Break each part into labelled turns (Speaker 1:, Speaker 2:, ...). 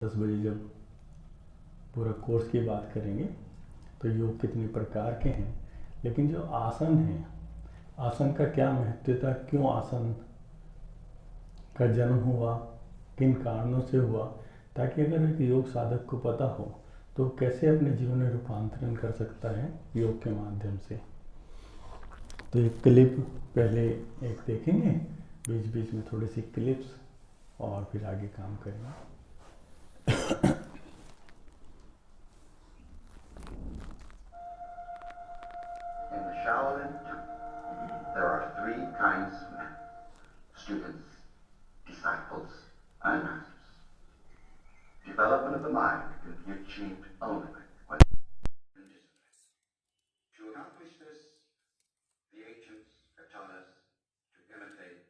Speaker 1: 10 बजे जब पूरा कोर्स की बात करेंगे तो योग कितने प्रकार के हैं, लेकिन जो आसन है, आसन का क्या महत्व था, क्यों आसन का जन्म हुआ, किन कारणों से हुआ, ताकि अगर एक योग साधक को पता हो तो कैसे अपने जीवन में रूपांतरण कर सकता है योग के माध्यम से। तो एक क्लिप पहले एक देखेंगे, बीच बीच में थोड़ी सी क्लिप्स, और फिर आगे काम करेंगे।
Speaker 2: In the Shaolin, there are 3 kinds of men: students, disciples, and masters. Development of the mind can be achieved only when discipline. To accomplish this, the ancients have taught us to imitate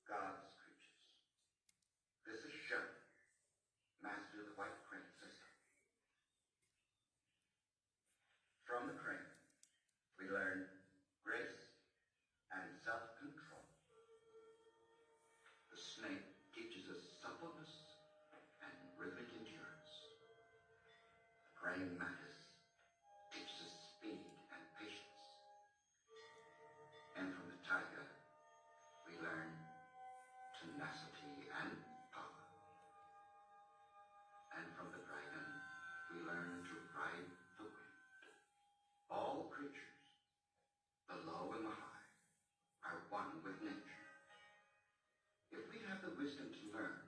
Speaker 2: God's creatures. This is shown. Master the white crane system. From the crane, we learn grace and self-control. The snake teaches us suppleness and rhythmic endurance. The praying mantis teaches us speed and patience. And from the tiger, we learn tenacity and power. And from the dragon, we learn to ride the wind. All creatures, the low and the high, are one with nature. If we have the wisdom to learn,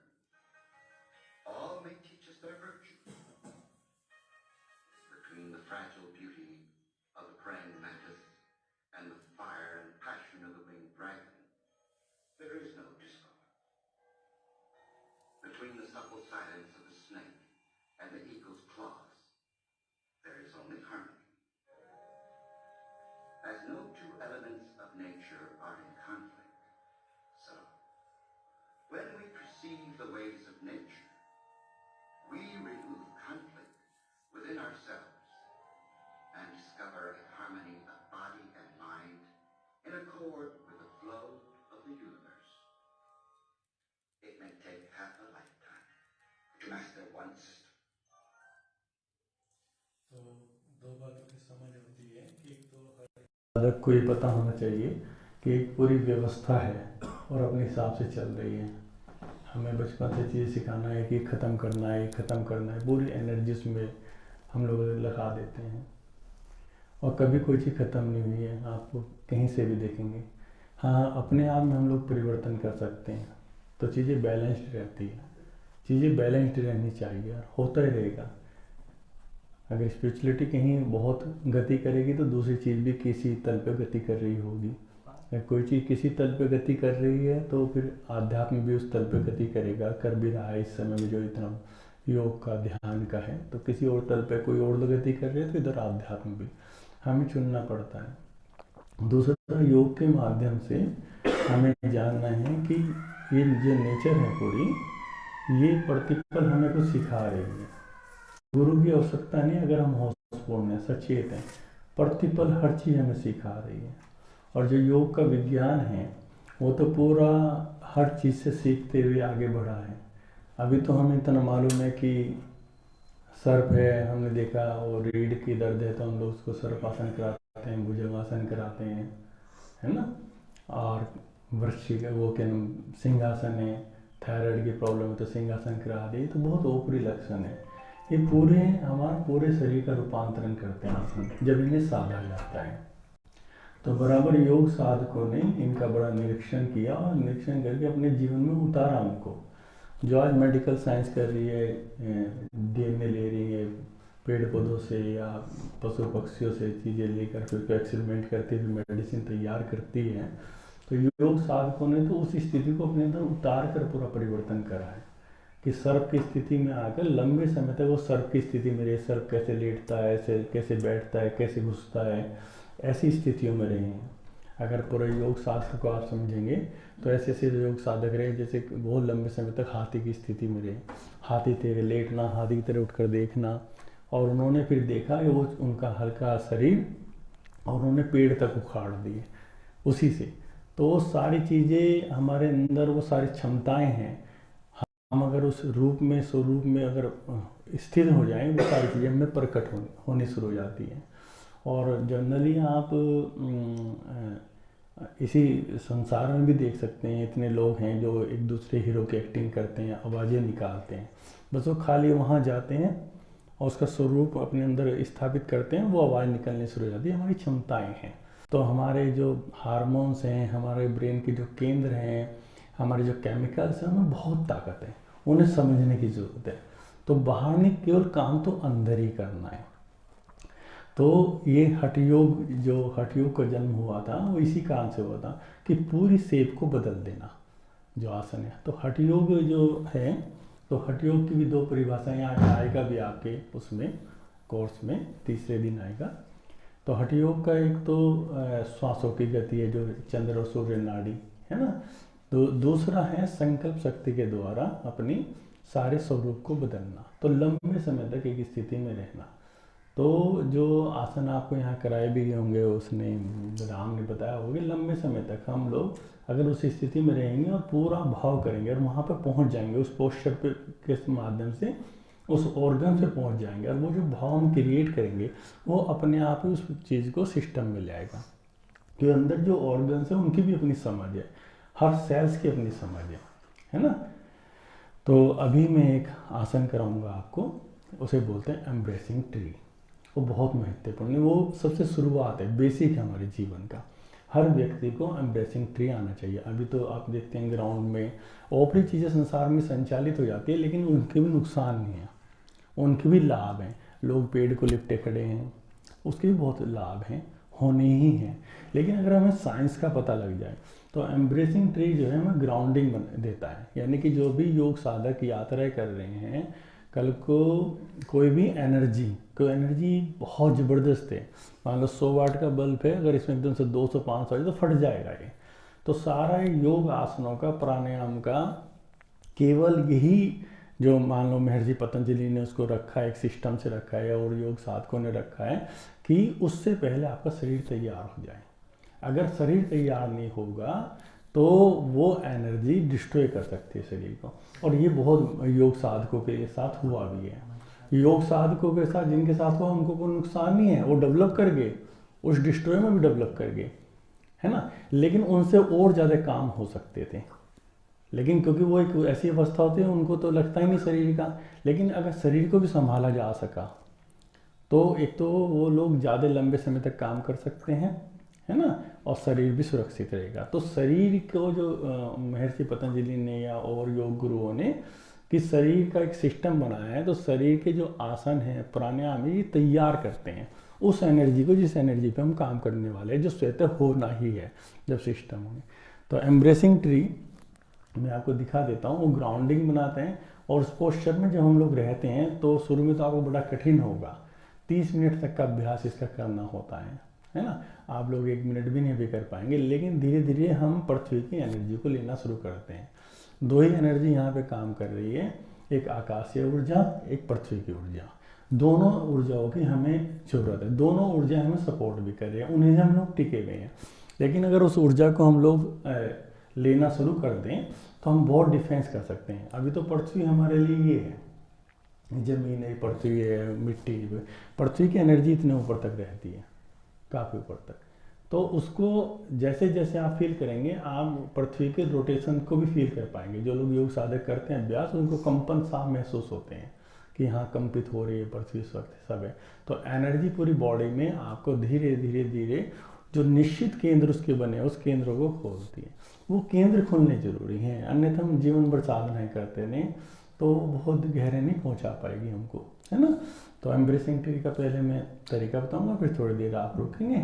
Speaker 2: all may teach us their virtue. Between the fragile beauty of the praying mantis and the fire and passion of the winged dragon, there is no discord. Between the supple silence of the snake and the eagle's claws, there is only harmony. As no 2 elements of nature are in conflict, so, when we perceive the ways of nature, we remove conflict within ourselves and discover a harmony of body and mind in accord with the flow of the universe. It may take half a lifetime to master one system.
Speaker 1: तो 2 बातों की समझ होती है कि एक तो साधक को ये पता होना चाहिए कि एक पूरी व्यवस्था है और अपने हिसाब से चल रही है। हमें बचपन से चीज़ सिखाना है कि ख़त्म करना है, ख़त्म करना है, पूरी एनर्जी उसमें हम लोग लगा देते हैं और कभी कोई चीज़ ख़त्म नहीं हुई है। आप कहीं से भी देखेंगे, हाँ, अपने आप में हम लोग परिवर्तन कर सकते हैं। तो चीज़ें बैलेंस्ड रहती है, चीज़ें बैलेंस्ड रहनी चाहिए और होता ही रहेगा। अगर स्पिरिचुअलिटी कहीं बहुत गति करेगी तो दूसरी चीज़ भी किसी तल पे गति कर रही होगी। अगर कोई चीज़ किसी तल पे गति कर रही है तो फिर आध्यात्म भी उस तल पे गति करेगा, कर भी रहा है इस समय में जो इतना योग का ध्यान का है। तो किसी और तल पे कोई और गति कर रही है तो इधर आध्यात्म भी हमें चुनना पड़ता है। दूसरा, योग के माध्यम से हमें जानना है कि ये जो नेचर है पूरी, ये प्रतिपल हमें कुछ सिखा रही है। गुरु की आवश्यकता नहीं अगर हम होशपूर्ण हैं, सचेत हैं, प्रतिपल हर चीज़ हमें सिखा रही है। और जो योग का विज्ञान है वो तो पूरा हर चीज़ से सीखते हुए आगे बढ़ा है। अभी तो हमें इतना मालूम है कि सर्प है, हमने देखा, और रीढ़ की दर्द है तो हम लोग उसको सर्पासन कराते हैं, भुजंगासन कराते हैं, है ना। और वृश्चिक वो क्या नाम, सिंहासन है, थायराइड की प्रॉब्लम है तो सिंहासन करा दी। तो बहुत ऊपरी लक्षण है, ये पूरे हमारे पूरे शरीर का रूपांतरण करते हैं आसन जब इन्हें साधा जाता है। तो बराबर योग साधकों ने इनका बड़ा निरीक्षण किया और निरीक्षण करके अपने जीवन में उतारा उनको। जो आज मेडिकल साइंस कर रही है, डीएनए ले रही है पेड़ पौधों से या पशु पक्षियों से चीज़ें लेकर फिर एक्सपेरिमेंट करती है, मेडिसिन तैयार करती है, तो योग साधकों ने तो उस स्थिति को अपने अंदर उतार कर पूरा परिवर्तन करा है कि सर्प की स्थिति में आकर लंबे समय तक वो सर्प की स्थिति में रहे। सर्प कैसे लेटता है, कैसे बैठता है, कैसे घुसता है, ऐसी स्थितियों में रहे हैं। अगर पूरा योग शास्त्र को आप समझेंगे तो ऐसे ऐसे योग साधक रहे जैसे बहुत लंबे समय तक हाथी की स्थिति में रहे, हाथी तरह लेटना, हाथी की तरह उठकर देखना, और उन्होंने फिर देखा कि वो उनका हल्का शरीर और उन्होंने पेड़ तक उखाड़ दिए उसी से। तो वो सारी चीज़ें हमारे अंदर, वो सारी क्षमताएं हैं, हम अगर उस रूप में स्वरूप में अगर स्थिर हो जाएं, वो सारी चीज़ें हमें प्रकट होनी शुरू हो जाती हैं। और जनरली आप इसी संसार में भी देख सकते हैं, इतने लोग हैं जो एक दूसरे हीरो की एक्टिंग करते हैं, आवाज़ें निकालते हैं, बस वो खाली वहाँ जाते हैं और उसका स्वरूप अपने अंदर स्थापित करते हैं, वो आवाज़ निकलनी शुरू हो जाती है। हमारी क्षमताएं हैं। तो हमारे जो हार्मोन्स हैं, हमारे ब्रेन के जो केंद्र हैं, हमारे जो केमिकल्स हैं, उनमें बहुत ताकत है, उन्हें समझने की ज़रूरत है। तो बाहर नहीं, केवल काम तो अंदर ही करना है। तो ये हठयोग, जो हठयोग का जन्म हुआ था, वो इसी कारण से हुआ था कि पूरी शेप को बदल देना जो आसन है। तो हठयोग जो है, तो हठयोग की भी दो परिभाषाएं यहाँ आएगा भी आपके उसमें कोर्स में, तीसरे दिन आएगा। तो हठयोग का एक तो श्वासों की गति है, जो चंद्र और सूर्य नाड़ी है ना। तो दूसरा है संकल्प शक्ति के द्वारा अपनी सारे स्वरूप को बदलना, तो लंबे समय तक एक स्थिति में रहना। तो जो आसन आपको यहाँ कराए भी होंगे, उसने राम ने बताया होगा, लंबे समय तक हम लोग अगर उस स्थिति में रहेंगे और पूरा भाव करेंगे और वहाँ पर पहुँच जाएंगे, उस पोस्चर के माध्यम से उस ऑर्गन से पहुँच जाएंगे, और वो जो भाव हम क्रिएट करेंगे वो अपने आप ही उस चीज़ को सिस्टम में ले आएगा। क्योंकि अंदर जो ऑर्गन्स है उनकी भी अपनी समझ है, हर सेल्स की अपनी समझ है ना। तो अभी मैं एक आसन कराऊंगा आपको, उसे बोलते हैं एम्ब्रेसिंग ट्री। वो बहुत महत्वपूर्ण है, वो सबसे शुरुआत है, बेसिक है हमारे जीवन का। हर व्यक्ति को एम्ब्रेसिंग ट्री आना चाहिए। अभी तो आप देखते हैं ग्राउंड में ऊपरी चीज़ें संसार में संचालित हो जाती है, लेकिन उनके भी नुकसान नहीं है, उनके भी लाभ हैं। लोग पेड़ को लिपटे खड़े हैं, उसके भी बहुत लाभ हैं, होने ही हैं। लेकिन अगर हमें साइंस का पता लग जाए तो एम्ब्रेसिंग ट्री जो है हमें ग्राउंडिंग देता है। यानी कि जो भी योग साधक यात्राएं कर रहे हैं, कल को कोई एनर्जी बहुत ज़बरदस्त है, मान लो 100 वाट का बल्ब है, अगर इसमें एकदम से 200-500 आ जाए तो फट जाएगा ये। तो सारा योग आसनों का, प्राणायाम का, केवल यही जो मान लो महर्षि पतंजलि ने उसको रखा है, एक सिस्टम से रखा है, और योग साधकों ने रखा है कि उससे पहले आपका शरीर तैयार हो जाए। अगर शरीर तैयार नहीं होगा तो वो एनर्जी डिस्ट्रॉय कर सकती है शरीर को। और ये बहुत योग साधकों के साथ हुआ भी है। योग साधकों के साथ जिनके साथ हुआ उनको कोई नुकसान नहीं है, वो डेवलप कर गए, उस डिस्ट्रॉय में भी डेवलप कर गए, है ना। लेकिन उनसे और ज़्यादा काम हो सकते थे, लेकिन क्योंकि वो एक ऐसी अवस्था होती है, उनको तो लगता ही नहीं शरीर का। लेकिन अगर शरीर को भी संभाला जा सका तो एक तो वो लोग ज़्यादा लंबे समय तक काम कर सकते हैं, है ना, और शरीर भी सुरक्षित रहेगा। तो शरीर को जो महर्षि पतंजलि ने या और योग गुरुओं ने कि शरीर का एक सिस्टम बनाया है, तो शरीर के जो आसन हैं, प्राणायाम ये तैयार करते हैं उस एनर्जी को, जिस एनर्जी पे हम काम करने वाले हैं, जो स्वतः होना ही है जब सिस्टम होंगे। तो एम्ब्रेसिंग ट्री मैं आपको दिखा देता हूँ, वो ग्राउंडिंग बनाते हैं। और उस पोस्चर में जब हम लोग रहते हैं तो शुरू में तो आपको बड़ा कठिन होगा, 30 मिनट तक का अभ्यास इसका करना होता है ना। आप लोग 1 मिनट भी नहीं भी कर पाएंगे, लेकिन धीरे धीरे हम पृथ्वी की एनर्जी को लेना शुरू करते हैं। 2 ही एनर्जी यहाँ पे काम कर रही है, एक आकाशीय ऊर्जा, एक पृथ्वी की ऊर्जा। दोनों ऊर्जाओं की हमें जरूरत है, दोनों ऊर्जा हमें सपोर्ट भी कर रही है, उन्हीं से हम लोग टिके हुए हैं। लेकिन अगर उस ऊर्जा को हम लोग लेना शुरू कर दें तो हम बहुत डिफेंस कर सकते हैं। अभी तो पृथ्वी हमारे लिए ये है, जमीन है, पृथ्वी है, मिट्टी, पृथ्वी की एनर्जी इतने ऊपर तक रहती है, काफ़ी ऊपर तक। तो उसको जैसे जैसे आप फील करेंगे, आप पृथ्वी के रोटेशन को भी फील कर पाएंगे। जो लोग योग साधक करते हैं अभ्यास, उनको कंपन साफ महसूस होते हैं कि हाँ कंपित हो रही है पृथ्वी, इस वक्त सब है। तो एनर्जी पूरी बॉडी में आपको धीरे धीरे धीरे जो निश्चित केंद्र उसके बने उस केंद्र को खोलती है। वो केंद्र खुलने जरूरी हैं, अन्यथा हम जीवन भर साधनाएं करते नहीं तो बहुत गहरे नहीं पहुंचा पाएगी हमको, है ना। तो एम्ब्रेसिंग ट्री का पहले मैं तरीका बताऊंगा, फिर थोड़ी देर आप रुकेंगे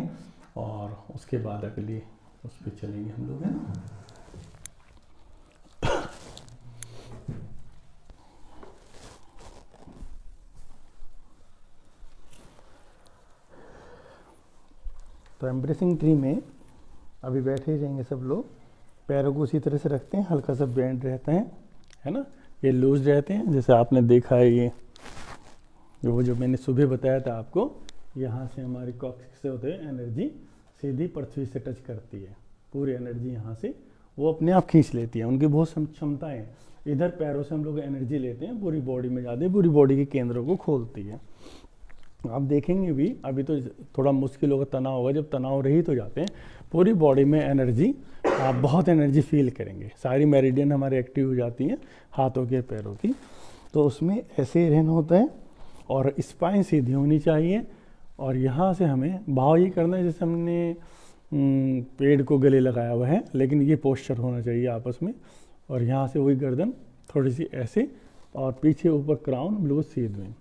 Speaker 1: और उसके बाद अगली उस पर चलेंगे हम लोग, है ना। तो एम्ब्रेसिंग ट्री में अभी बैठे ही रहेंगे सब लोग, पैरों को उसी तरह से रखते हैं, हल्का सा बेंड रहता है ना, ये लूज रहते हैं। जैसे आपने देखा है ये वो जो मैंने सुबह बताया था आपको, यहाँ से हमारी कॉक्सिक्स से होते हैं एनर्जी सीधी पृथ्वी से टच करती है, पूरी एनर्जी यहाँ से वो अपने आप खींच लेती है, उनकी बहुत क्षमताएं हैं। इधर पैरों से हम लोग एनर्जी लेते हैं, पूरी बॉडी में जाते हैं, पूरी बॉडी के केंद्रों को खोलती है। आप देखेंगे भी, अभी तो थोड़ा मुश्किल होगा, तनाव होगा, जब तनाव रहित हो जाते हैं पूरी बॉडी में एनर्जी, आप बहुत एनर्जी फील करेंगे, सारी मेरिडियन हमारे एक्टिव हो जाती हैं हाथों के पैरों की। तो उसमें ऐसे ही रहना होता है और स्पाइन सीधी होनी चाहिए। और यहाँ से हमें भाव ये करना है जैसे हमने पेड़ को गले लगाया हुआ है, लेकिन ये पोस्चर होना चाहिए आपस में। और यहाँ से वही गर्दन थोड़ी सी ऐसे और पीछे ऊपर क्राउन बिल्कुल सीधे में,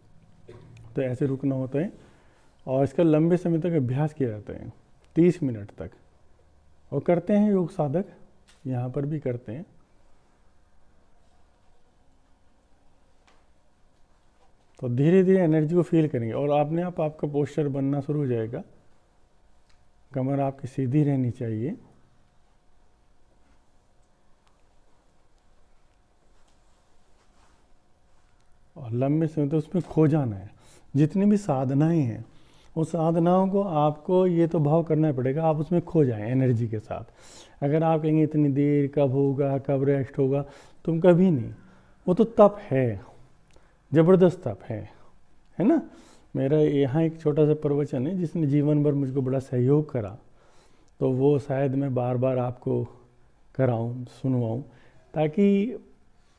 Speaker 1: तो ऐसे रुकना होता है। और इसका लंबे समय तक अभ्यास किया जाता है, 30 मिनट तक। और करते हैं योग साधक, यहाँ पर भी करते हैं। तो धीरे धीरे एनर्जी को फील करेंगे और अपने आप आपका पोस्चर बनना शुरू हो जाएगा। कमर आपकी सीधी रहनी चाहिए। और लंबे समय तो उसमें खो जाना है। जितनी भी साधनाएं हैं उस साधनाओं को आपको ये तो भाव करना पड़ेगा, आप उसमें खो जाएं एनर्जी के साथ। अगर आप कहेंगे इतनी देर कब होगा, कब रेस्ट होगा, तुम कभी नहीं। वो तो तप है, ज़बरदस्त तप है ना। मेरा यहाँ एक छोटा सा प्रवचन है जिसने जीवन भर मुझको बड़ा सहयोग करा, तो वो शायद मैं बार बार आपको कराऊं, सुनवाऊं, ताकि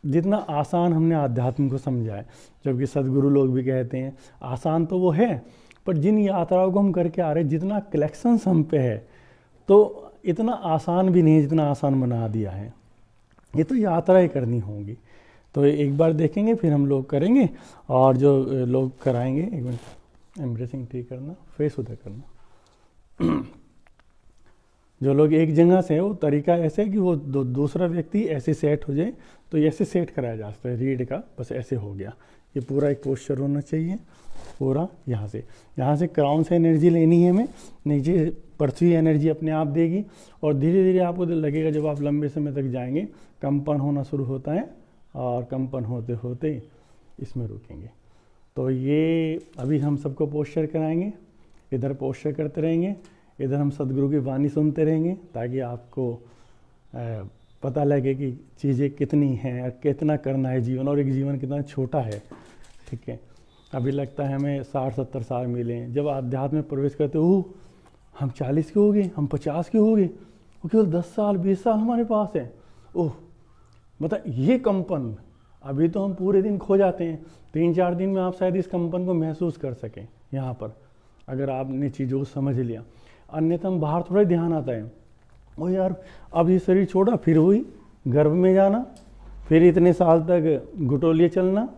Speaker 1: जितना आसान हमने आध्यात्म को समझा है, जबकि सदगुरु लोग भी कहते हैं आसान तो वो है, पर जिन यात्राओं को हम करके आ रहे हैं, जितना कलेक्शंस हम पे है, तो इतना आसान भी नहीं है जितना आसान बना दिया है। ये तो यात्राएं करनी होंगी। तो एक बार देखेंगे, फिर हम लोग करेंगे। और जो लोग कराएंगे, एक मिनट, एम्ब्रेसिंग ठीक करना, फेस उधर करना। जो लोग एक जगह से, वो तरीका ऐसे है कि वो दूसरा व्यक्ति ऐसे सेट हो जाए, तो ऐसे सेट कराया जा सकता है रीढ़ का, बस ऐसे हो गया। ये पूरा एक पोस्चर होना चाहिए पूरा। यहाँ से क्राउन से एनर्जी लेनी है हमें, नीचे पृथ्वी एनर्जी अपने आप देगी। और धीरे धीरे आपको लगेगा जब आप लंबे समय तक जाएंगे, कंपन होना शुरू होता है और कंपन होते होते इसमें रुकेंगे। तो ये अभी हम सबको पोस्चर कराएंगे, इधर पोस्चर करते रहेंगे, इधर हम सदगुरु की वाणी सुनते रहेंगे, ताकि आपको पता लगे कि चीज़ें कितनी हैं, कितना करना है जीवन, और एक जीवन कितना छोटा है। ठीक है, अभी लगता है हमें 60-70 साल मिले हैं, जब आध्यात्म में प्रवेश करते हो हम 40 के हो गए, हम 50 के हो गए, वो केवल 10 साल 20 साल हमारे पास है। ओह, मतलब ये कंपन, अभी तो हम पूरे दिन खो जाते हैं, 3-4 दिन में आप शायद इस कंपन को महसूस कर सकें यहाँ पर, अगर आपने चीज़ों को समझ लिया। अन्यथा हम बाहर थोड़ा ध्यान आता है, ओ यार अब ये शरीर छोड़ा, फिर वही गर्भ में जाना, फिर इतने साल तक घुटोलिए चलना,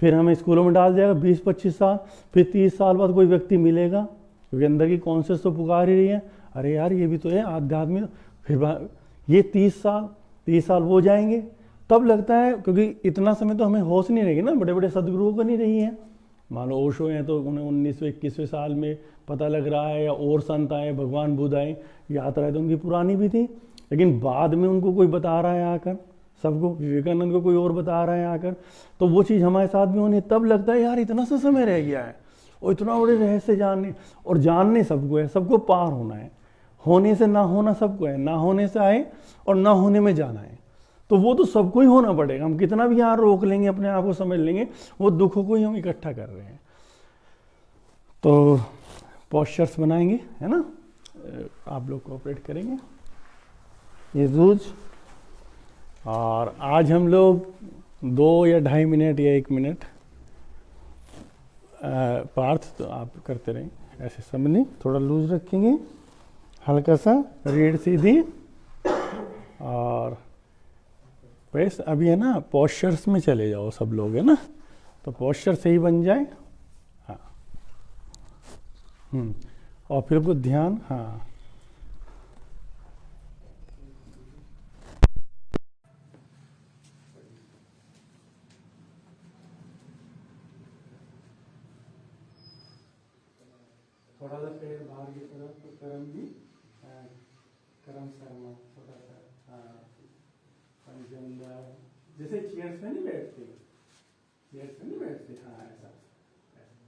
Speaker 1: फिर हमें स्कूलों में डाल जाएगा 20-25 साल, फिर 30 साल बाद कोई व्यक्ति मिलेगा, क्योंकि अंदर की कॉन्शियस तो पुकार ही रही है, अरे यार ये भी तो है आध्यात्मिक। फिर ये 30 साल वो जाएंगे, तब लगता है, क्योंकि इतना समय तो हमें होश नहीं रहेगी ना, बड़े बड़े सदगुरुओं को नहीं रही है। मान लो ओशो हैं तो उन्हें 19वें-21वें साल में पता लग रहा है, या और संत आए, भगवान बुद्ध आए, यात्रा तो उनकी पुरानी भी थी, लेकिन बाद में उनको कोई बता रहा है आकर, सबको, विवेकानंद को कोई और बता रहा है आकर, तो वो चीज़ हमारे साथ भी होनी है। तब लगता है यार इतना सा समय रह गया है, और इतना बड़े रहस्य जानने, और जानने सबको है, सबको पार होना है। होने से ना होना सबको है, ना होने से आए और ना होने में जाना है, तो वो तो सबको ही होना पड़ेगा। हम कितना भी यहाँ रोक लेंगे, अपने आप को समझ लेंगे, वो दुखों को ही हम इकट्ठा कर रहे हैं। तो पोस्चर्स बनाएंगे, है ना, आप लोग कोऑपरेट करेंगे ये रोज। और आज हम लोग 2 या 2.5 मिनट या 1 मिनट पार्थ तो आप करते रहें, ऐसे समझें, थोड़ा लूज रखेंगे, हल्का सा रीढ़ सीधी, और बस अभी है ना पोस्चर्स में चले जाओ सब लोग, है ना, तो पोस्चर सही बन जाए। हाँ, और फिर वो ध्यान, हाँ, थोड़ा सा पेड़ बाहर की तरफ, तो करम भी, करम शर्मा छोटा सा, हाँ, जैसे चेयर्स में नहीं बैठते, हाँ ऐसा,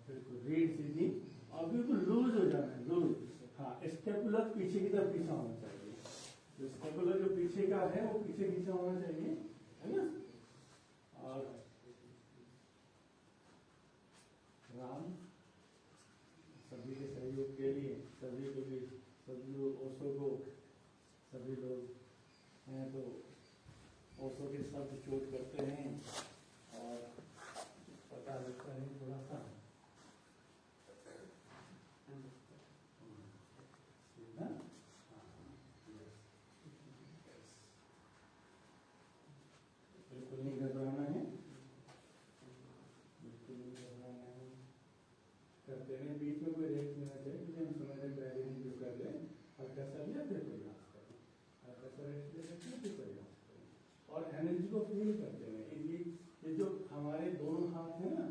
Speaker 1: बिल्कुल रीढ़ सीधी और बिल्कुल लूज हो जाना है, लूज। हाँ, स्टेपुलर पीछे की तरफ पीछा होना चाहिए, जो स्टेपुलर जो पीछे का है वो पीछे खींचा होना चाहिए, है ना। राम सभी के सहयोग के लिए सभी को भी सभी लोग ओशो को सभी लोग हैं तो ओशो के शब्द चोट करते हैं और पता लगता है थोड़ा सा ना? बिल्कुल नहीं घबराना है, बिल्कुल नहीं घबराना है। करते हैं बीच में कोई रेस्ट लेना चाहिए क्योंकि हम समय तक ड्राइविंग जो कर लें हल्का सा लिया फिर प्रयास करें, हल्का सा रेस्ट ले सकते हैं फिर प्रयास करें और एनर्जी को फील करते हैं। ये जो हमारे दोनों हाथ है ना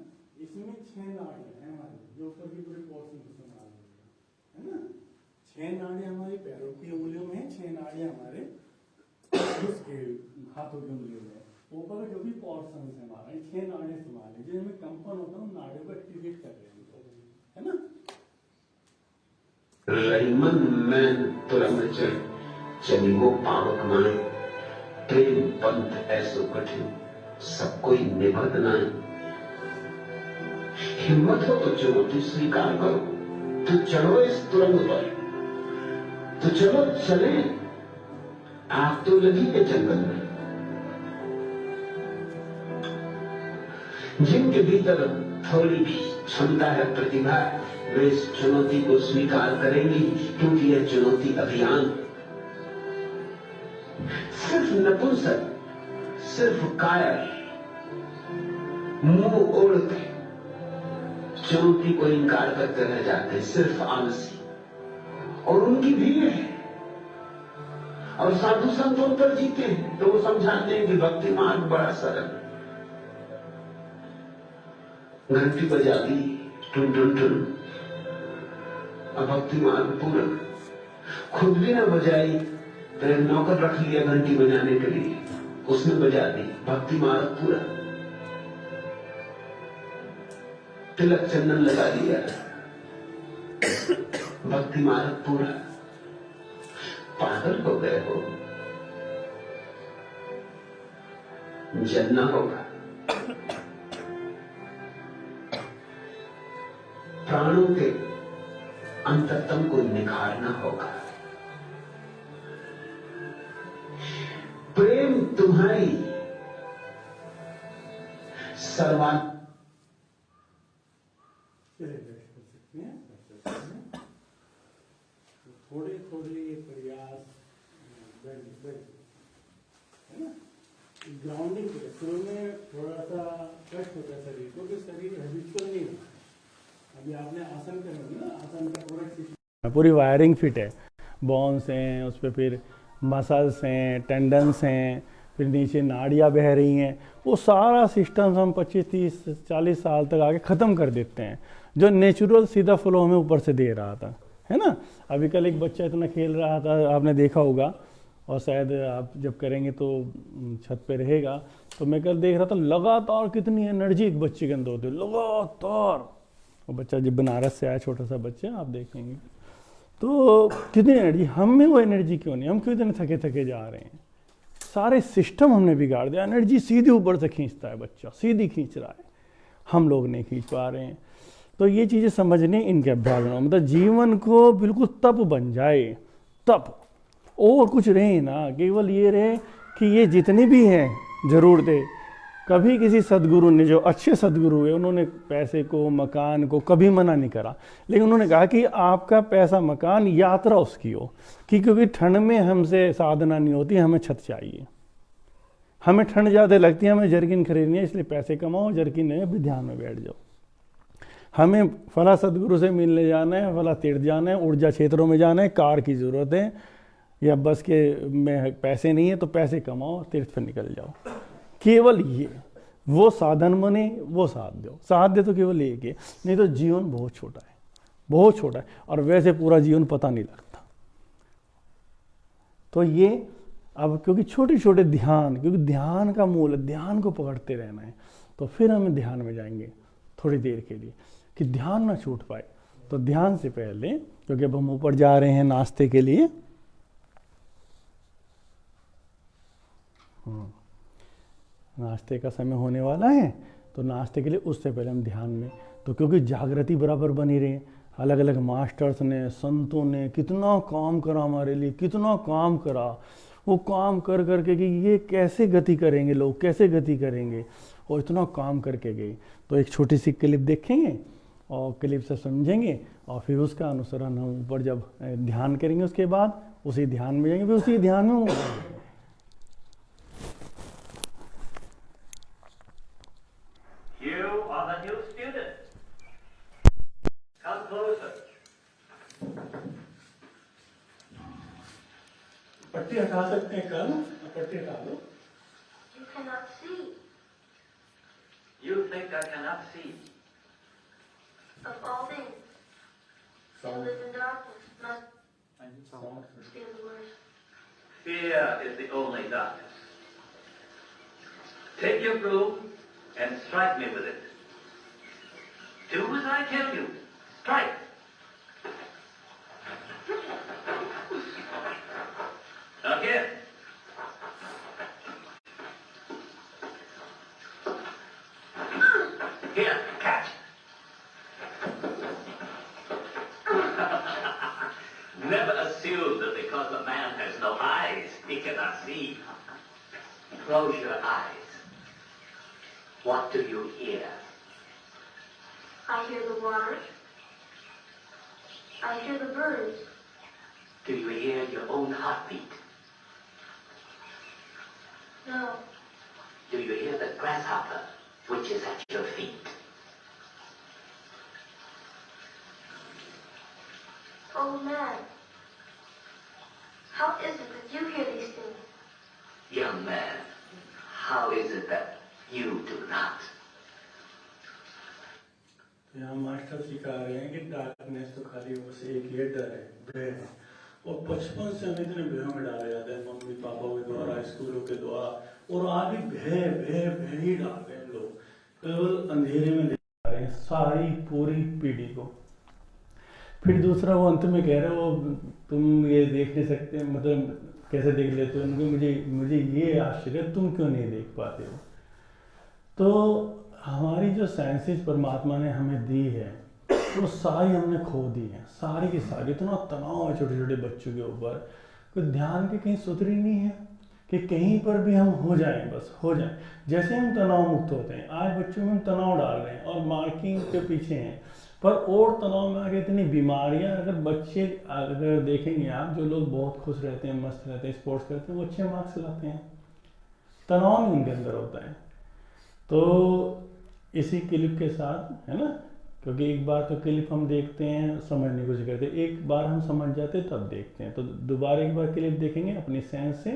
Speaker 1: इसमें 6 नाड़ियाँ हैं हमारे जो ऊपर की पूरे पोर्शन को संभाल रही है ना। 6 नाड़ियाँ हमारी पैरों की उंगलियों में, 6 नाड़ियाँ हमारे उसके हाथों की उंगलियों में, ऊपर जो भी पोर्शन है हमारा 6 नाड़ियाँ संभाले जिनमें कंपन होता है उन नाड़ियों को एक्टिवेट कर रहे हैं है ना।
Speaker 3: रहीमन में तुरंगचर चली वो पावक माए प्रेम पंथ ऐसो कठिन सब कोई निभत नाए। हिम्मत हो तो चुनौती स्वीकार करो, तो चढ़ो इस तुरंग पर, तो चलो चले। आग तो लगी है जंगल में, जिनके भीतर थोड़ी भी क्षमता है, प्रतिभा, वे इस चुनौती को स्वीकार करेंगी क्योंकि यह चुनौती अभियान। सिर्फ नपुंसक, सिर्फ कायर, मुंह ओढ़ के चुनौती को इनकार करते रह जाते, सिर्फ आलसी। और उनकी भीड़ है और साधु संत उन पर जीते हैं तो वो समझाते हैं कि भक्ति मार्ग बड़ा सरल। घंटी बजा दी टुन टुन टुन, अब भक्ति मार्ग पूरा। खुद भी न बजाई तो नौकर रख लिया घंटी बजाने के लिए, उसने बजा दी, भक्ति मार्ग पूरा। तिलक चंदन लगा लिया, भक्ति मार्ग पूरा। पागल हो गए हो, जलना होगा, प्राणों के अंतरतम को निखारना होगा। प्रेम तुम्हारी सर्वान
Speaker 1: थोड़े थोड़े प्रयास है ना ग्राउंडिंग के शुरू में थोड़ा सा कष्ट होता है शरीर को, कि शरीर हैबिचुअल नहीं होता। अभी आपने आसन करेंगे ना, आसन का पूरी वायरिंग फिट है, बोन्स हैं उस पर, फिर मसल्स हैं, टेंडन्स हैं, फिर नीचे नाड़ियाँ बह रही हैं। वो सारा सिस्टम हम 25, 30, 40 साल तक आगे ख़त्म कर देते हैं, जो नेचुरल सीधा फ्लो हमें ऊपर से दे रहा था, है ना। अभी कल एक बच्चा इतना खेल रहा था, आपने देखा होगा, और शायद आप जब करेंगे तो छत पे रहेगा। तो मैं कल देख रहा था लगातार कितनी एनर्जी एक बच्चे के अंदर होती है, लगातार। वो बच्चा जब बनारस से आया, छोटा सा बच्चा, आप देखेंगे तो कितनी एनर्जी। हम में वो एनर्जी क्यों नहीं, हम क्यों इतने थके थके जा रहे हैं। सारे सिस्टम हमने बिगाड़ दिया, एनर्जी सीधे ऊपर से खींचता है बच्चा, सीधी खींच रहा है, हम लोग नहीं खींच पा रहे हैं। तो ये चीज़ें समझने इनके अभ्यास में, मतलब जीवन को बिल्कुल तप बन जाए, तप, और कुछ रहे ना, केवल ये रहे कि ये जितनी भी हैं ज़रूरतें, कभी किसी सदगुरु ने, जो अच्छे सदगुरु है, उन्होंने पैसे को, मकान को कभी मना नहीं करा, लेकिन उन्होंने कहा कि आपका पैसा, मकान, यात्रा उसकी हो, कि क्योंकि ठंड में हमसे साधना नहीं होती, हमें छत चाहिए, हमें ठंड ज़्यादा लगती है, हमें जर्किन खरीदनी है, इसलिए पैसे कमाओ, जर्किन में ध्यान में बैठ जाओ। हमें फला सदगुरु से मिलने जाना है, फला तीर्थ जाना है, ऊर्जा क्षेत्रों में जाना है, कार की ज़रूरत है, या बस के में पैसे नहीं है तो पैसे कमाओ, तीर्थ पर निकल जाओ। केवल ये वो साधन बने, वो साथ दो, साथ दे तो केवल एक है, नहीं तो जीवन बहुत छोटा है, बहुत छोटा है, और वैसे पूरा जीवन पता नहीं लगता। तो ये अब क्योंकि छोटे छोटे ध्यान, क्योंकि ध्यान का मूल है, ध्यान को पकड़ते रहना है, तो फिर हम ध्यान में जाएंगे थोड़ी देर के लिए, कि ध्यान ना छूट पाए। तो ध्यान से पहले, क्योंकि अब हम ऊपर जा रहे हैं नाश्ते के लिए, नाश्ते का समय होने वाला है, तो नाश्ते के लिए उससे पहले हम ध्यान में, तो क्योंकि जागृति बराबर बनी रही, अलग अलग मास्टर्स ने, संतों ने कितना काम करा हमारे लिए, कितना काम करा, वो काम कर करके कि ये कैसे गति करेंगे, लोग कैसे गति करेंगे, और इतना काम करके गए। तो एक छोटी सी क्लिप देखेंगे और क्लिप से समझेंगे, और फिर उसका अनुसरण हम ऊपर जब ध्यान करेंगे उसके बाद उसी ध्यान में जाएंगे, फिर उसी ध्यान में
Speaker 4: You are the new student. Come closer.
Speaker 1: पट्टी हटा सकते हैं, कल पट्टी हटा दो।
Speaker 5: You cannot see.
Speaker 4: You think I cannot see.
Speaker 5: Of all things, to live in darkness must be the worst.
Speaker 4: Fear is the only darkness. Take your broom and strike me with it. Do as I tell you. Strike. Again. Here, catch. Never assume that because a man has no eyes, he cannot see. Close your eyes. What do you hear?
Speaker 5: I hear the water. I hear the birds.
Speaker 4: Do you hear your own heartbeat?
Speaker 5: No,
Speaker 4: Do you hear the grasshopper, which is at your feet?
Speaker 5: oh man, how is it that you hear these things?
Speaker 4: Young man, how is it that you do not?
Speaker 1: तो यहाँ master सिखा रहे हैं कि darkness तो खाली बस एक ये डर है, भय है, और बचपन से हम इतने भयों में डाले जाते हैं, मम्मी पापा के द्वारा, स्कूलों के द्वारा, और आज भी भय भय भय ही डाल रहे हैं लोग, केवल अंधेरे में ले जा रहे हैं सारी पूरी पीढ़ी को। फिर दूसरा वो अंत में कह रहे हो तुम ये देख नहीं सकते, मतलब कैसे देख लेते हो, उनको मुझे ये आश्चर्य तुम क्यों नहीं देख पाते हो। तो हमारी जो साइंसेस परमात्मा ने हमें दी है वो सारी हमने खो दी है, सारी की सारी। इतना तनाव है छोटे छोटे बच्चों के ऊपर, कोई ध्यान की कहीं सुधरी नहीं है कि कहीं पर भी हम हो जाएं, बस हो जाएं। जैसे हम तनाव मुक्त होते हैं, आज बच्चों में हम तनाव डाल रहे हैं और मार्किंग के पीछे हैं, पर और तनाव में आगे इतनी बीमारियां। अगर बच्चे अगर देखेंगे आप, जो लोग बहुत खुश रहते हैं, मस्त रहते हैं, स्पोर्ट्स करते हैं, वो अच्छे मार्क्स लाते हैं, तनाव नहीं उनके अंदर होता है। तो इसी क्लिप के साथ, है ना, क्योंकि एक बार तो क्लिप हम देखते हैं समझने की कोशिश करते हैं, एक बार हम समझ जाते हैं तब देखते हैं, तो दोबारा एक बार क्लिप देखेंगे अपनी सेंस से,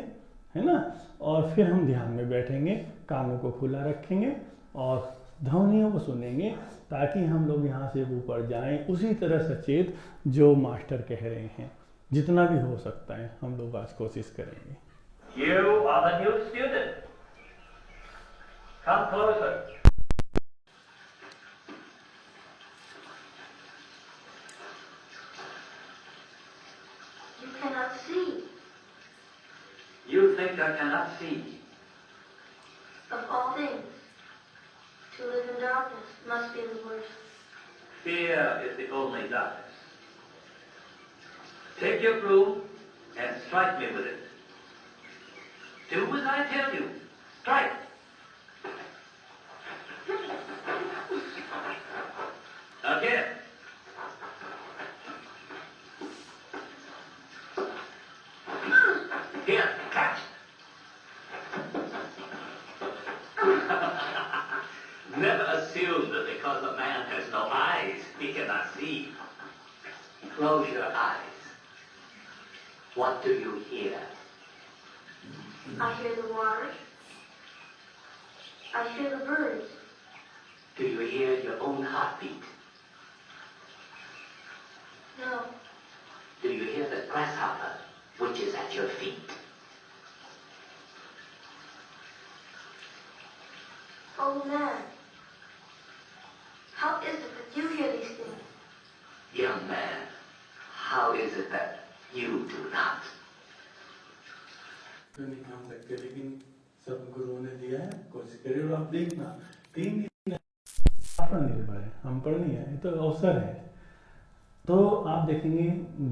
Speaker 1: है ना, और फिर हम ध्यान में बैठेंगे, कानों को खुला रखेंगे और ध्वनियों को सुनेंगे, ताकि हम लोग यहाँ से ऊपर जाएं उसी तरह सचेत जो मास्टर कह रहे हैं। जितना भी हो सकता है हम लोग आज कोशिश करेंगे।
Speaker 4: You are the new student. Come closer.
Speaker 5: You cannot see.
Speaker 4: You think I cannot see.
Speaker 5: Of all things, to live in darkness must be the worst.
Speaker 4: Fear is the only darkness. Take your broom and strike me with it. Do as I tell you. Strike. Again. Here, catch. Never assume that because a man has no eyes, he cannot see. Close your eyes. What do you hear?
Speaker 5: I hear the water. I hear the birds.
Speaker 4: Do you hear your own heartbeat?
Speaker 5: No,
Speaker 4: Do you hear the grasshopper, which is at your feet?
Speaker 5: oh man, how is it that you hear these things?
Speaker 4: Young man, how is it that you do not?
Speaker 1: तो नहीं काम सकते, लेकिन सब गुरुओं ने दिया है, कोशिश करिए। और आप देखना 3 दिन आप पर निर्भर है, हम पर नहीं है, ये तो अवसर है। तो आप देखेंगे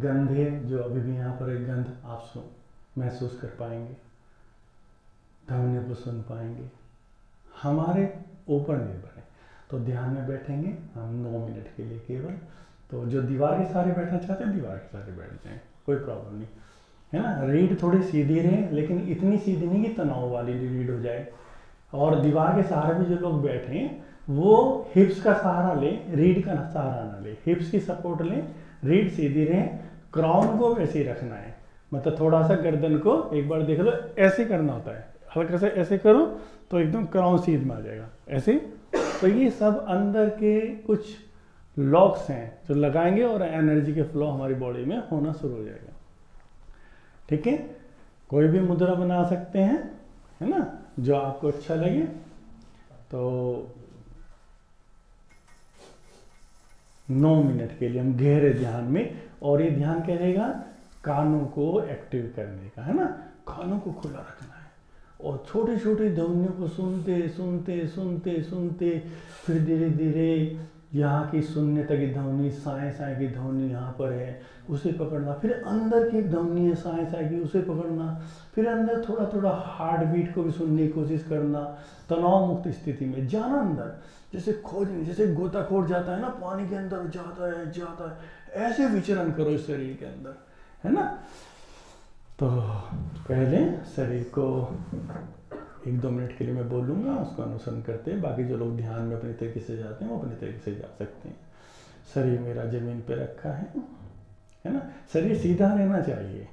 Speaker 1: गंधे जो अभी भी यहाँ पर एक गंध आप महसूस कर पाएंगे, ध्वनि को सुन पाएंगे, हमारे ऊपर निर्भर है। तो ध्यान में बैठेंगे हम 9 मिनट के लिए केवल। तो जो दीवार के सहारे बैठना चाहते हैं दीवार के सहारे बैठ जाएं, कोई प्रॉब्लम नहीं है ना। रीढ़ थोड़ी सीधी रहे, लेकिन इतनी सीधी नहीं कि तनाव वाली रीढ़ हो जाए। और दीवार के सहारे भी जो लोग बैठे हैं वो हिप्स का सहारा लें, रीढ़ का सहारा ना ले, हिप्स की सपोर्ट लें, रीढ़ सीधी रहे। क्राउन को वैसे ही रखना है, मतलब थोड़ा सा गर्दन को एक बार देख लो, ऐसे करना होता है, हल्का सा ऐसे करो तो एकदम क्राउन सीध में आ जाएगा ऐसे। तो ये सब अंदर के कुछ लॉक्स हैं जो लगाएंगे और एनर्जी के फ्लो हमारी बॉडी में होना शुरू हो जाएगा। ठीक है, कोई भी मुद्रा बना सकते हैं, है ना, जो आपको अच्छा लगे। तो 9 मिनट के लिए हम गहरे ध्यान में, और ये ध्यान क्या रहेगा, कानों को एक्टिव करने का, है ना, कानों को खुला रखना है और छोटी छोटी ध्वनियों को सुनते सुनते सुनते सुनते फिर धीरे धीरे यहाँ की शून्यता की ध्वनि, साए साए की ध्वनि यहाँ पर है, उसे पकड़ना, फिर अंदर की एक ध्वनि है साए साए की, उसे पकड़ना, फिर अंदर थोड़ा थोड़ा हार्ट बीट को भी सुनने की कोशिश करना, तनाव मुक्त स्थिति में जाना अंदर, जैसे खोजने, जैसे गोताखोर जाता है ना पानी के अंदर, जाता है, ऐसे विचरण करो इस शरीर के अंदर, है ना। तो पहले शरीर को 1-2 मिनट के लिए मैं बोलूँगा, उसको अनुसरण करते हैं। बाकी जो लोग ध्यान में अपने तरीके से जाते हैं वो अपने तरीके से जा सकते हैं। शरीर मेरा जमीन पे रखा है ना, शरीर सीधा रहना चाहिए।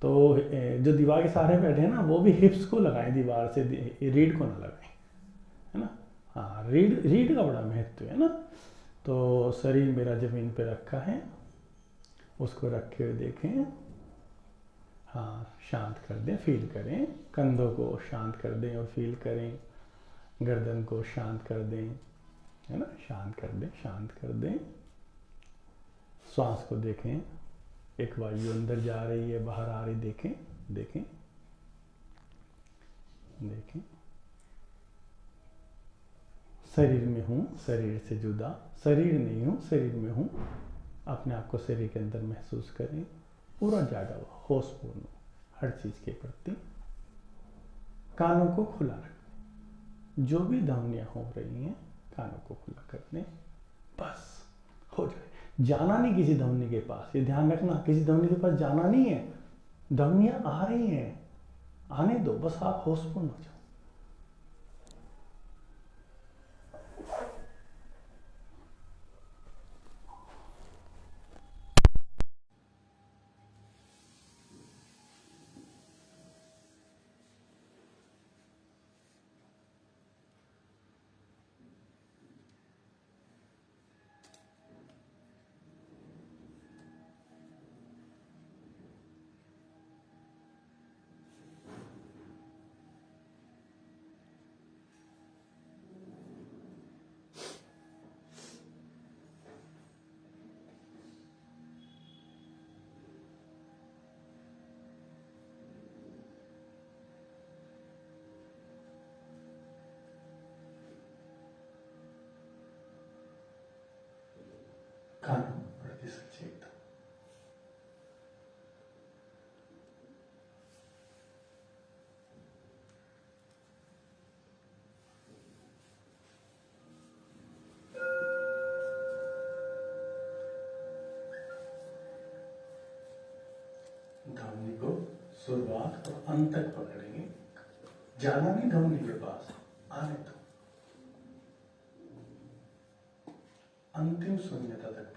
Speaker 1: तो जो दीवार के सहारे बैठे हैं ना वो भी हिप्स को लगाएं, दीवार से रीढ़ को ना लगाएं, है ना। हाँ, रीढ़ का बड़ा महत्व है ना। तो शरीर मेरा जमीन पे रखा है, उसको रखे हुए देखें, हाँ, शांत कर दें, फील करें, कंधों को शांत कर दें और फील करें, गर्दन को शांत कर दें, है ना, शांत कर दें, शांत कर दें। श्वास को देखें, एक वायु अंदर जा रही है, बाहर आ रही, देखें देखें देखें। शरीर में हूँ, शरीर से जुदा, शरीर नहीं हूँ, शरीर में हूँ। अपने आप को शरीर के अंदर महसूस करें, पूरा जागा हुआ, होशपूर्ण हर चीज के प्रति। कानों को खुला रखें, जो भी ध्वनियां हो रही हैं कानों को खुला कर दें, बस हो जाए। जाना नहीं किसी ध्वनि के पास, ये ध्यान रखना, किसी ध्वनि के पास जाना नहीं है। ध्वनियां आ रही हैं, आने दो, बस आप होशपूर्ण हो जाओ। कानों प्रति सचेत। ध्वनि को शुरुआत और अंत तक पकड़ेंगे, जाना नहीं ध्वनि के पास, आने दो, अंतिम शून्यता तक पकड़ो।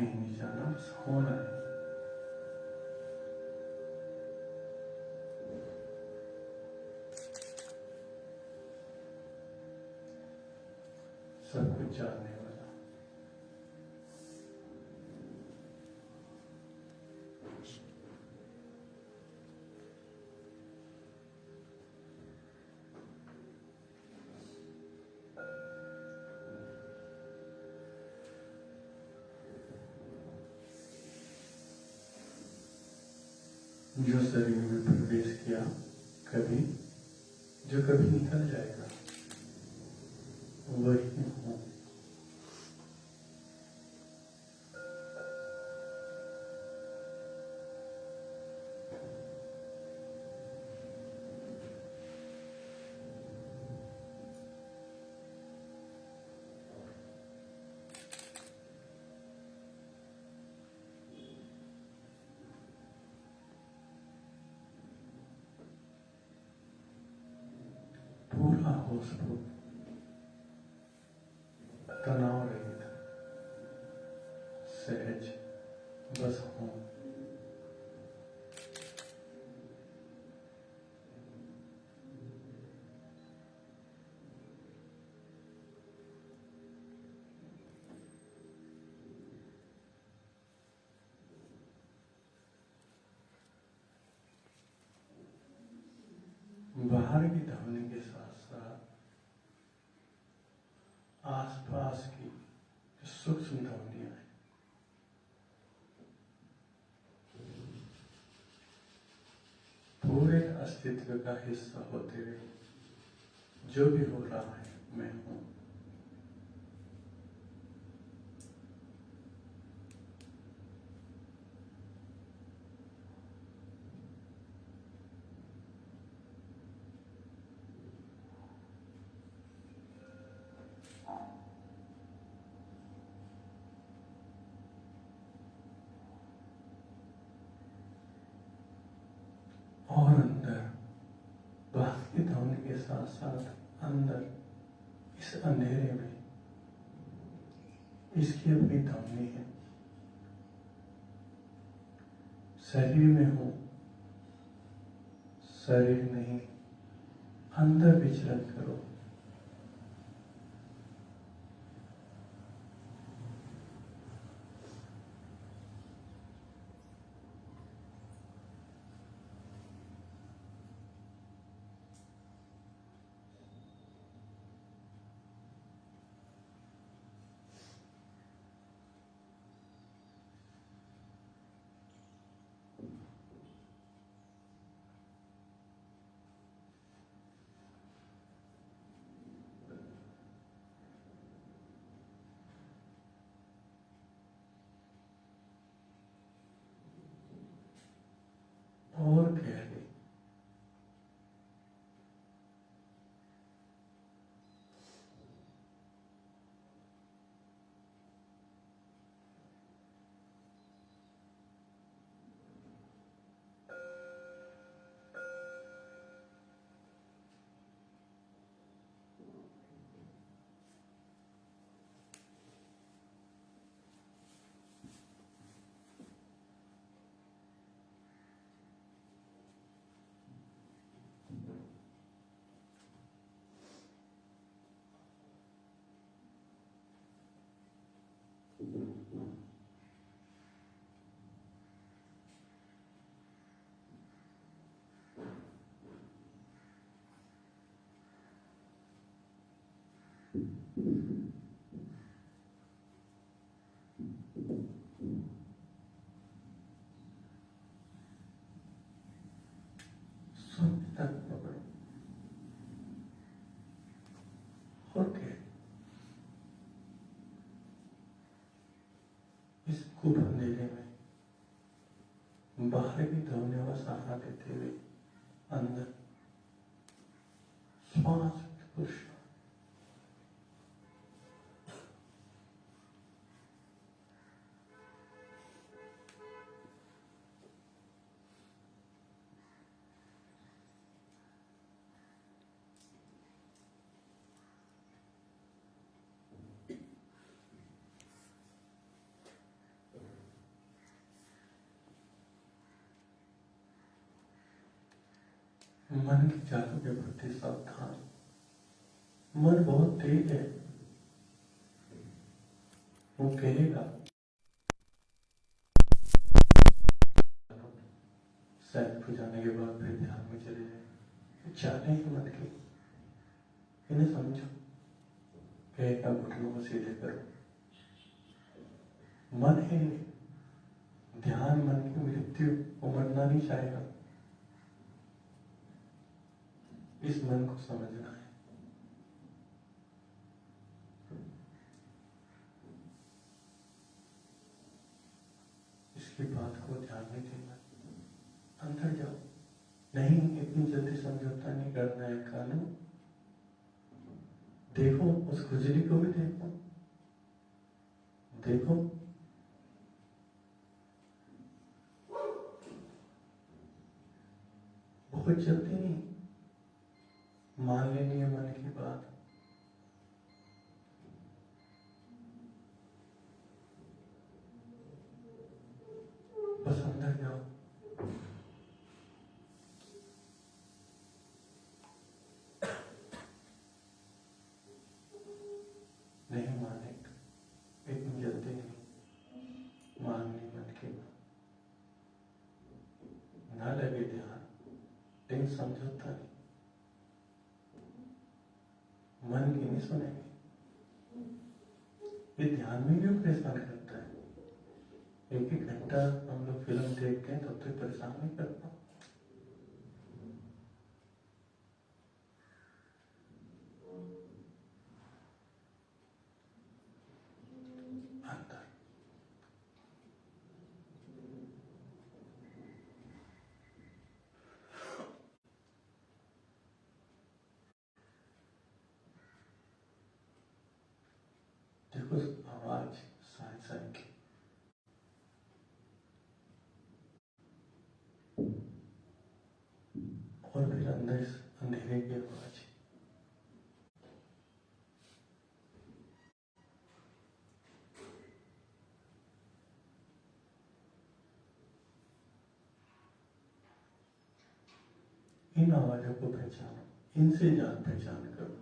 Speaker 1: कहीं नहीं जाना, बस होना है। सब कुछ जानने वाला। जो शरीर में प्रवेश किया कभी, जो कभी निकल जाएगा, वही हूँ। पूरा होश तनाव रहित, सहज, बस हूँ। बाहर की ध्वनि के साथ साथ आसपास की जो सूक्ष्म ध्वनियां हैं, पूरे अस्तित्व का हिस्सा होते हुए जो भी हो रहा है मैं हूँ। और अंदर बाकी ध्वनि के साथ साथ अंदर इस अंधेरे में इसकी अपनी ध्वनि है। शरीर में हूं, शरीर नहीं, अंदर विचरण करो। और गहरे शून्य तक पकड़ो और गहरे इस खूब अंधेरे में बाहर की ध्वनियों का सहारा देते हुए अंदर श्वास पुश मन की चालों के प्रति सावधान। मन बहुत तेज है, वो कहेगा सैनिक हो जाने के बाद फिर ध्यान में चले जाए। चालें ही मन की, इन्हें समझो। कहेगा घुटनों को सीधे करो। मन है, ध्यान मन की मृत्यु को मरना नहीं चाहेगा। इस मन को समझना है। इसकी बात को ध्यान नहीं देना, अंदर जाओ। नहीं, इतनी जल्दी समझौता नहीं करना है। कानू देखो, उस खुजली को भी देखो, देखो बहुत जल्दी नहीं, मान लेनी है मन की बात। बस अंदर जाओ। नहीं मानेगा, इतनी जल्दी नहीं माननी मन की बात। ना लगे ध्यान, लेकिन समझौता नहीं। मन की नहीं सुनेंगे। ये ध्यान में भी परेशान करता है। एक एक घंटा हम लोग फिल्म देखते हैं तब तक परेशान नहीं करता। अंदर देखो, आवाज साई साई की, और फिर अंदर इस अंधेरे की आवाज। इन आवाजों को पहचानो, इनसे जान पहचान करो।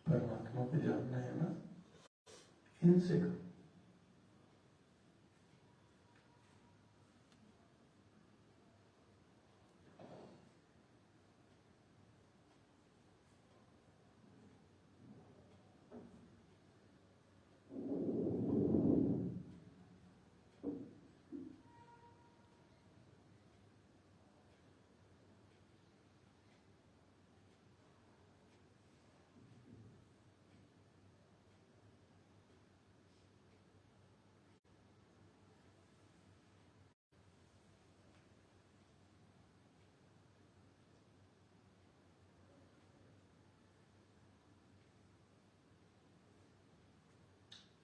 Speaker 1: परमात्मा को जानना है ना, इनसे करो।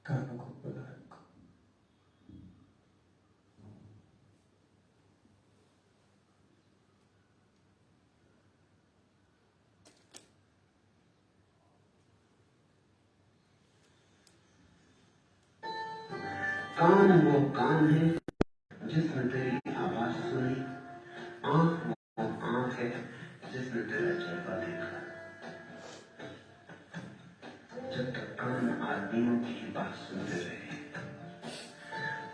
Speaker 1: कानों को खुला रखो।
Speaker 3: कान वो कान है जिसने तेरी आवाज सुनी। आंख वो आंख है जिसने तेरा चेहरा देखा। जब तक कान आदमियों की बात सुनते रहे,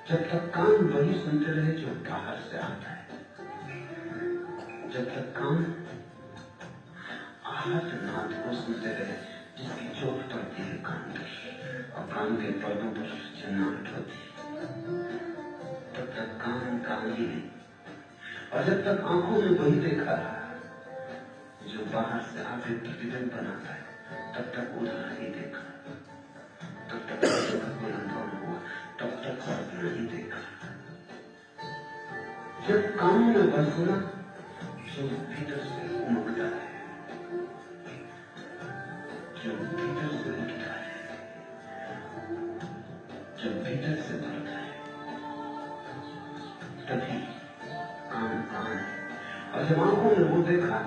Speaker 3: जब तक कान वही सुनते रहे जो बाहर से आता है, जब तक कान आहट नाद को सुनते रहे जिसकी चोट पड़ती है कान पर और कान के पर्दों पर चिन्हाट होती है, तब तक कान कान ही नहीं। और जब तक आंखों में वही देखा जो बाहर से आके प्रतिबिंब बनाता है, तब तक उधर ही देखा। तब तक कोई अनुभव हुआ, तब तक सपना ही देखा। जब कान में वह सुना जो भीतर से उमड़ता है, जो भीतर से उठता है, जब भीतर से बढ़ता है, तभी कान कान है। और जब आंखों ने वो देखा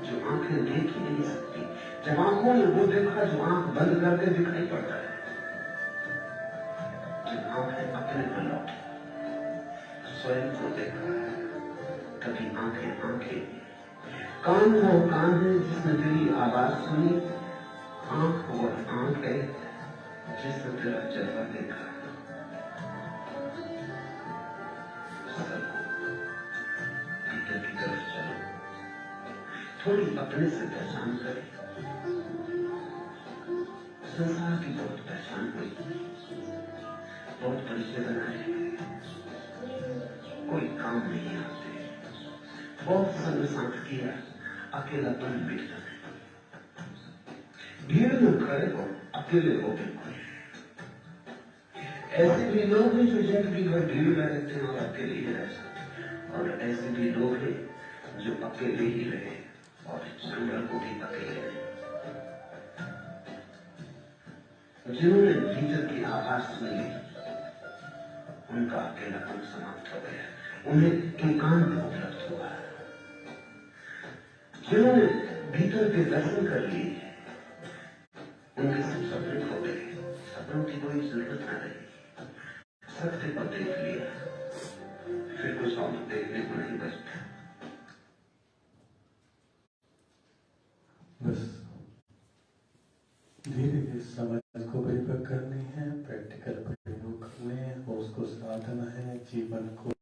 Speaker 3: जो आंखें देख ही नहीं सकती, जब आंखों ने वो देखा जो आंख बंद करके दिखाई पड़ता है, जब आंखें अपने पर लौटी, स्वयं को देखा, तभी आंखें आंखें, कान वो कान है जिसने तेरी आवाज सुनी, आंख वो आंख है जिसने तेरा जलवा देखा। भीतर की तरफ चलो, थोड़ी अपने से पहचान करें। संसार की बहुत पहचान हुई, बहुत परिचय बनाए, कोई काम नहीं आते, बहुत संग साथ किया, अकेलापन मिटता है। भीड़ में खड़े हो, अकेले हो बिल्कुल। ऐसे भी लोग हैं जो जिंदगी भर भीड़ में रहते हैं और अकेले ही रह सकते, और ऐसे भी लोग हैं जो अकेले ही रहे और जंगल को भी अकेले रहे। जिन्होंने भीतर की आवाज सुनी, उनका अकेलापन समाप्त हो गया, उन्हें एकांत उपलब्ध हुआ। जिन्होंने भीतर के दर्शन कर लिए, उनके सब सपने खो गए, सपनों की कोई जरूरत न रही। सत्य को देख लिया, फिर कुछ और देखने को नहीं बचता।
Speaker 1: बस धीरे धीरे समझ को परिपक्व करनी है, प्रैक्टिकल प्रयोग करने हैं, उसको साधना है, जीवन को